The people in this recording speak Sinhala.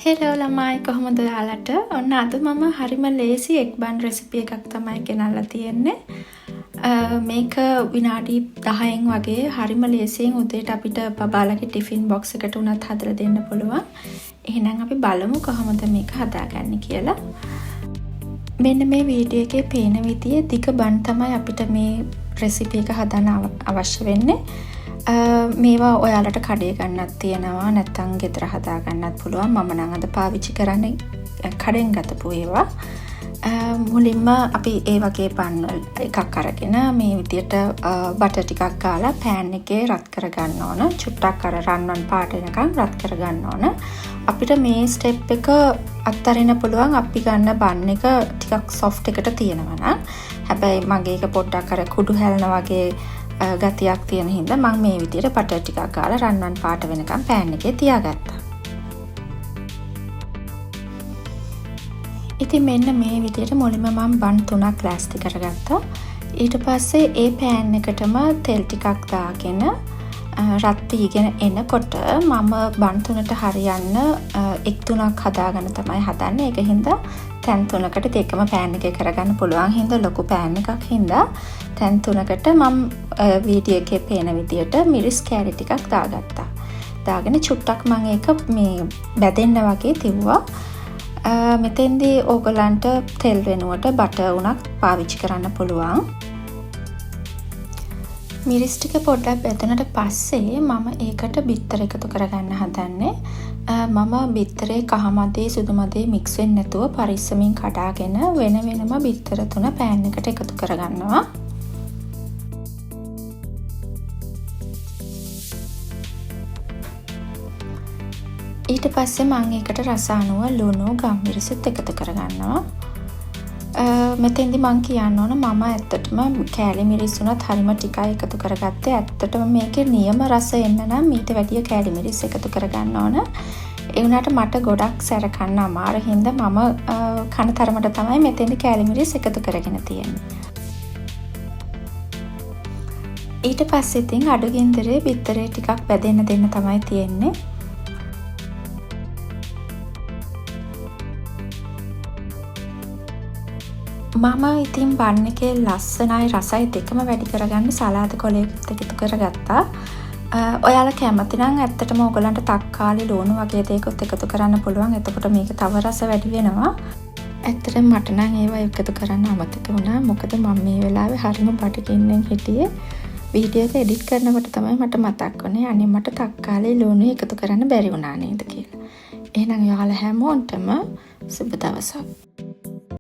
හෙලෝ ළමයි කොහොමද ඔයාලට? ඔන්න අද මම හරිම ලේසි එග් බන් රෙසිපි එකක් තමයි ගෙනල්ලා තියෙන්නේ. මේක විනාඩි 10න් වගේ හරිම ලේසියෙන් උදේට අපිට බබාලගේ ටිෆින් බොක්ස් එකට උනත් හදලා දෙන්න පුළුවන්. එහෙනම් අපි බලමු කොහොමද මේක හදාගන්නේ කියලා. මෙන්න මේ වීඩියෝ එකේ පේන විදිහේ දිග බන් තමයි අපිට මේ රෙසිපි එක හදන්න අවශ්‍ය වෙන්නේ. මේවා ඔයාලට කඩේ ගන්නත් තියෙනවා නැත්නම් ගෙදර හදා ගන්නත් පුළුවන්. මම නම් අද පාවිච්චි කරන්නේ කඩෙන් ගතපු ඒවා. මුලින්ම අපි ඒ වගේ බන් එකක් අරගෙන මේ විදියට බටර් ටිකක් ගාලා පෑන් එකේ රත් කර ගන්න ඕන. චුට්ටක් අර රන්වන් පාට වෙනකන් රත් කර ගන්න ඕන. අපිට මේ ස්ටෙප් එක අත්හරින්න පුළුවන් අපි ගන්න බන් එක ටිකක් සොෆ්ට් එකට තියෙනවා නම්. හැබැයි මගේ එක පොඩ්ඩක් අර කුඩු හැලන වගේ ගතියක් තියෙන හින්දා මම මේ විදිහට බටර් ටිකක් ගාලා රන්වන් පාට වෙනකම් පෑන් එකේ තියාගත්තා. ඉතින් මෙන්න මේ විදිහට මුලින්ම මම බන් 3ක් ලෑස්ති කරගත්තා. ඊට පස්සේ ඒ පෑන් එකටම තෙල් ටිකක් දාගෙන රත් වීගෙන එනකොට මම බන් 3ට හරියන්න එක් 3ක් හදාගෙන තමයි හදන්නේ. ඒක හින්දා තැන් 3කට දෙකම පෑන් එකේ කරගන්න පුළුවන් හින්දා ලොකු පෑන් එකක් හින්දා තැන් 3කට මම වීඩියෝ එකේ පේන විදියට මිරිස් කෑලි ටිකක් දාගත්තා. දාගෙන චුට්ටක් මම ඒක මේ බැදෙන්න වගේ තිව්වා. මෙතෙන්දී ඕගලන්ට තෙල් වෙනුවට බටර් උනක් පාවිච්චි කරන්න පුළුවන්. මිරිස් ටික පොඩ්ඩක් බැදුනට පස්සේ මම ඒකට බිත්තර එකතු කරගන්න හදන්නේ. මම බිත්තරේ කහ මදේ සුදු මදේ මික්ස් වෙන්නේ නැතුව පරිස්සමින් කඩාගෙන වෙන වෙනම බිත්තර 3 පෑන් එකට එකතු කරගන්නවා. ඊට පස්සේ මම ඒකට රස අනුව ලුණු ගම්මිරිසත් එකතු කරගන්නවා. මෙතෙන්දි මම කියන්න ඕන මම ඇත්තටම කෑලි මිරිස් උනත් හරිම ටිකයි එකතු කරගත්තේ. ඇත්තටම මේකේ නියම රස එන්න නම් ඊට වැඩිය කෑලි මිරිස් එකතු කරගන්න ඕන. ඒ වුණාට මට ගොඩක් සැර කන්න අමාරු හින්දා මම කන තරමට තමයි මෙතෙන්දි කෑලි මිරිස් එකතු කරගෙන තියෙන්නේ. ඊට පස්සේ ඉතින් අඩු ගින්දරේ බිත්තරේ ටිකක් බැදෙන්න දෙන්න තමයි තියෙන්නේ. මම ඉතින් බන් එකේ ලස්සනයි රසයි දෙකම වැඩි කරගන්න සලාද කොලයකට එකතු කරගත්තා. ඔයාලා කැමති නම් ඇත්තටම ඔයගලන්ට තක්කාලි ලුණු වගේ දේකුත් එකතු කරන්න පුළුවන්. එතකොට මේක තව රස වැඩි වෙනවා. ඇත්තටම මට නම් ඒවා එකතු කරන්න අමතක වුණා. මොකද මම මේ වෙලාවේ හරිම බඩගින්නෙන් හිටියේ. වීඩියෝ එක එඩිට් කරනකොට තමයි මට මතක් වුණේ අනේ මට තක්කාලි ලුණු එකතු කරන්න බැරි වුණා නේද කියලා. එහෙනම් ඔයාලා හැමෝටම සුබ දවසක්.